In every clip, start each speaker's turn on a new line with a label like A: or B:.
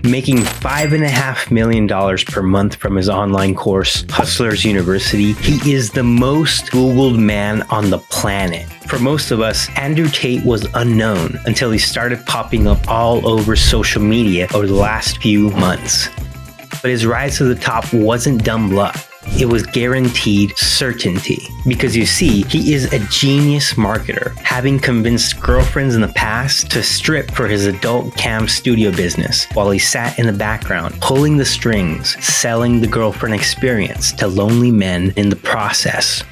A: Making $5.5 million per month from his online course, Hustlers University, he is the most Googled man on the planet. For most of us, Andrew Tate was unknown until he started popping up all over social media over the last few months. But his rise to the top wasn't dumb luck. It was guaranteed certainty. Because you see, he is a genius marketer, having convinced girlfriends in the past to strip for his adult cam studio business while he sat in the background, pulling the strings, selling the girlfriend experience to lonely men in the process.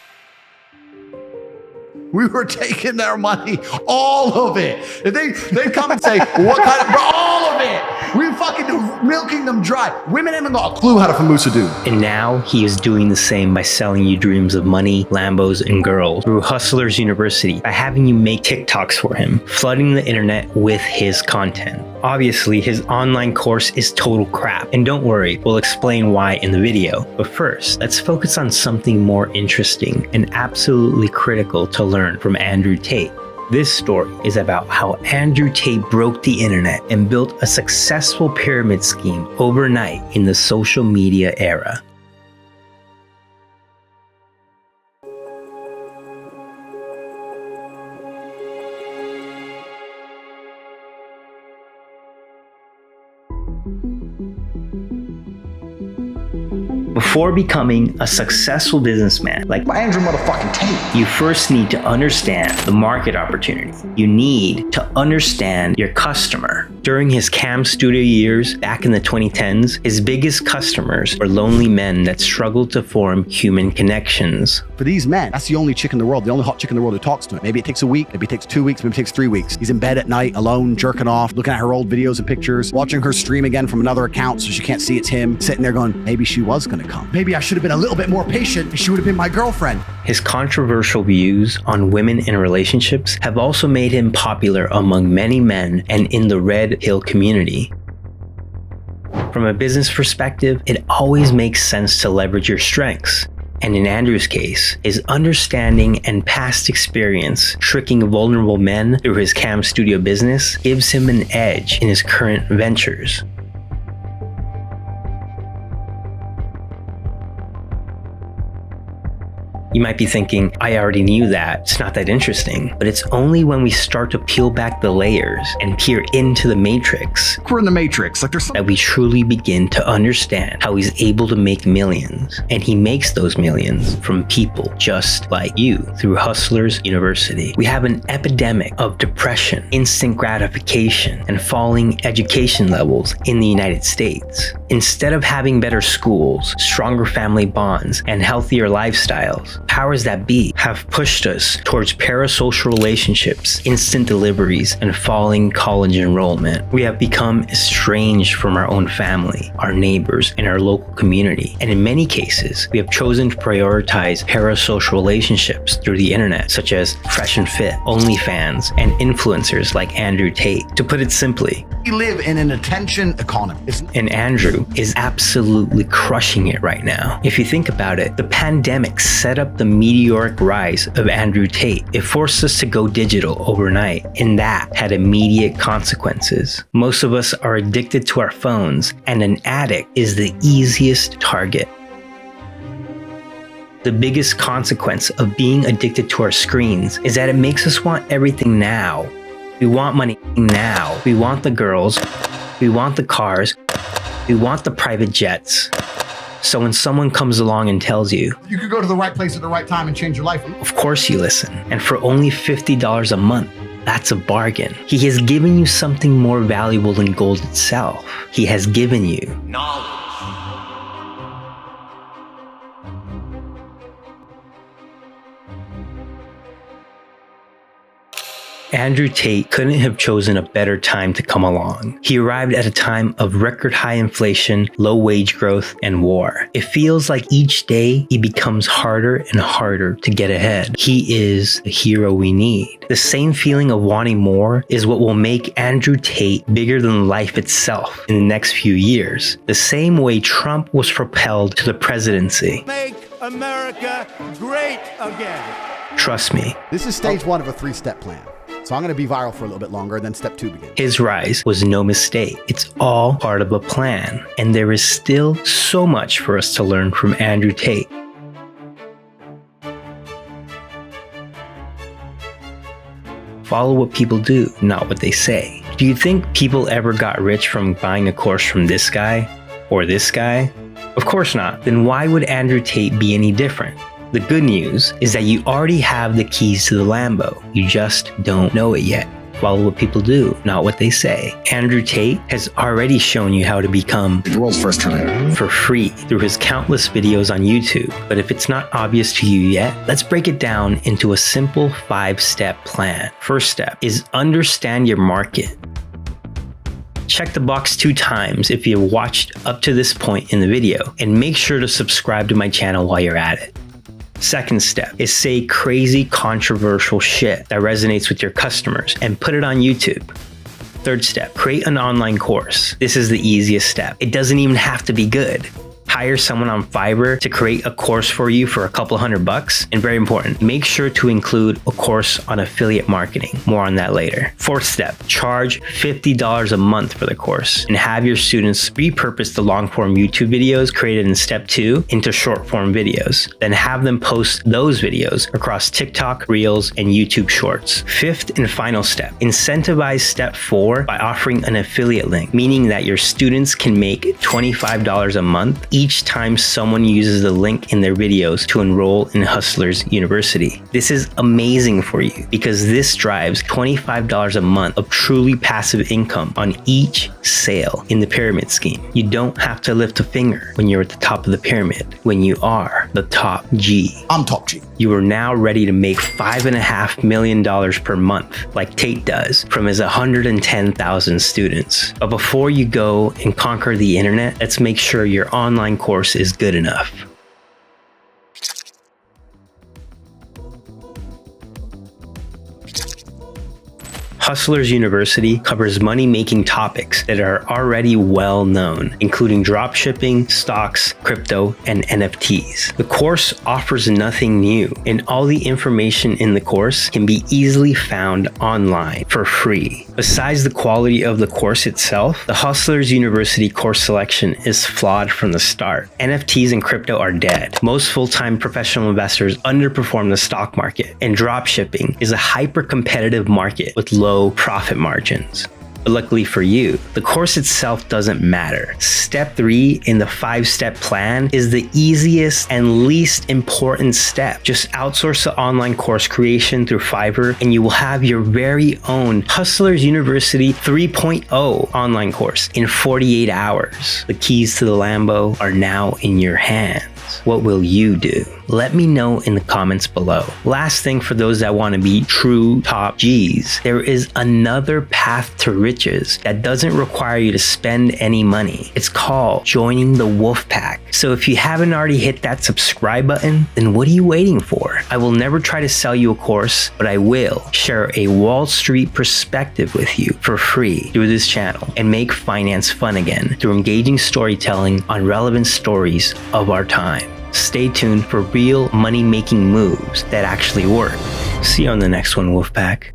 B: We were taking their money, all of it. If they come and say, what kind of, all of it. We were fucking milking them dry. Women haven't got a clue how to famusa do.
A: And now he is doing the same by selling you dreams of money, Lambos, and girls through Hustlers University by having you make TikToks for him, flooding the internet with his content. Obviously, his online course is total crap, and don't worry, we'll explain why in the video. But first, let's focus on something more interesting and absolutely critical to learn from Andrew Tate. This story is about how Andrew Tate broke the internet and built a successful pyramid scheme overnight in the social media era. Before becoming a successful businessman like
B: Andrew motherfucking Tate,
A: you first need to understand the market opportunity. You need to understand your customer. During his cam studio years back in the 2010s, his biggest customers were lonely men that struggled to form human connections.
B: for these men, that's the only chick in the world, the only hot chick in the world who talks to him. Maybe it takes a week, maybe it takes 2 weeks, maybe it takes 3 weeks. He's in bed at night, alone, jerking off, looking at her old videos and pictures, watching her stream again from another account so she can't see it's him, sitting there going, maybe she was gonna come. Maybe I should have been a little bit more patient and she would have been my girlfriend.
A: His controversial views on women in relationships have also made him popular among many men and in the Red Pill community. From a business perspective, it always makes sense to leverage your strengths. And in Andrew's case, his understanding and past experience tricking vulnerable men through his cam studio business gives him an edge in his current ventures. You might be thinking, I already knew that, it's not that interesting. But it's only when we start to peel back the layers and peer into the matrix
B: We're in the matrix, like there's
A: that we truly begin to understand how he's able to make millions. And he makes those millions from people just like you through Hustlers University. We have an epidemic of depression, instant gratification, and falling education levels in the United States. Instead of having better schools, stronger family bonds, and healthier lifestyles, powers that be have pushed us towards parasocial relationships, instant deliveries, and falling college enrollment. We have become estranged from our own family, our neighbors, and our local community. And in many cases, we have chosen to prioritize parasocial relationships through the internet, such as Fresh and Fit, OnlyFans, and influencers like Andrew Tate. To put it simply,
B: we live in an attention economy.
A: And Andrew is absolutely crushing it right now. If you think about it, the pandemic set up the meteoric rise of Andrew Tate. It forced us to go digital overnight, and that had immediate consequences. Most of us are addicted to our phones, and an addict is the easiest target. The biggest consequence of being addicted to our screens is that it makes us want everything now. We want money now. We want the girls. We want the cars. We want the private jets. So when someone comes along and tells you,
B: you could go to the right place at the right time and change your life,
A: of course you listen. And for only $50 a month, that's a bargain. He has given you something more valuable than gold itself. He has given you knowledge. Andrew Tate couldn't have chosen a better time to come along. He arrived at a time of record high inflation, low wage growth, and war. It feels like each day he becomes harder and harder to get ahead. He is the hero we need. The same feeling of wanting more is what will make Andrew Tate bigger than life itself in the next few years. The same way Trump was propelled to the presidency.
C: Make America great again.
A: Trust me.
B: This is stage one of a 3-step plan. So So I'm going to be viral for a little bit longer, then step 2 begins.
A: His rise was no mistake. It's all part of a plan. And there is still so much for us to learn from Andrew Tate. Follow what people do, not what they say. Do you think people ever got rich from buying a course from this guy or this guy? Of course not. Then why would Andrew Tate be any different? The good news is that you already have the keys to the Lambo. You just don't know it yet. Follow what people do, not what they say. Andrew Tate has already shown you how to become
B: The world's first trillionaire.
A: for free through his countless videos on YouTube. But if it's not obvious to you yet, let's break it down into a simple 5-step plan. First step is understand your market. Check the box 2 times if you've watched up to this point in the video, and make sure to subscribe to my channel while you're at it. Second step is say crazy controversial shit that resonates with your customers and put it on YouTube. Third step, create an online course. This is the easiest step. It doesn't even have to be good. Hire someone on Fiverr to create a course for you for a couple $100. And very important, make sure to include a course on affiliate marketing. More on that later. Fourth step, charge $50 a month for the course and have your students repurpose the long form YouTube videos created in step 2 into short form videos. Then have them post those videos across TikTok, Reels, and YouTube Shorts. Fifth and final step, incentivize step 4 by offering an affiliate link, meaning that your students can make $25 a month each time someone uses the link in their videos to enroll in Hustlers University. This is amazing for you because this drives $25 a month of truly passive income on each sale in the pyramid scheme. You don't have to lift a finger when you're at the top of the pyramid, when you are the top G.
B: I'm top G.
A: You are now ready to make $5.5 million per month, like Tate does, from his 110,000 students. But before you go and conquer the internet, let's make sure your online course is good enough. Hustlers University covers money-making topics that are already well known, including dropshipping, stocks, crypto, and NFTs. The course offers nothing new, and all the information in the course can be easily found online for free. Besides the quality of the course itself, the Hustlers University course selection is flawed from the start. NFTs and crypto are dead. Most full-time professional investors underperform the stock market, and dropshipping is a hyper-competitive market with low profit margins. But luckily for you, the course itself doesn't matter. Step 3 in the 5-step plan is the easiest and least important step. Just outsource the online course creation through Fiverr and you will have your very own Hustlers University 3.0 online course in 48 hours. The keys to the Lambo are now in your hands. What will you do? Let me know in the comments below. Last thing for those that want to be true top G's, there is another path to riches that doesn't require you to spend any money. It's called joining the wolf pack. So if you haven't already hit that subscribe button, then what are you waiting for? I will never try to sell you a course, but I will share a Wall Street perspective with you for free through this channel and make finance fun again through engaging storytelling on relevant stories of our time. Stay tuned for real money-making moves that actually work. See you on the next one, Wolfpack.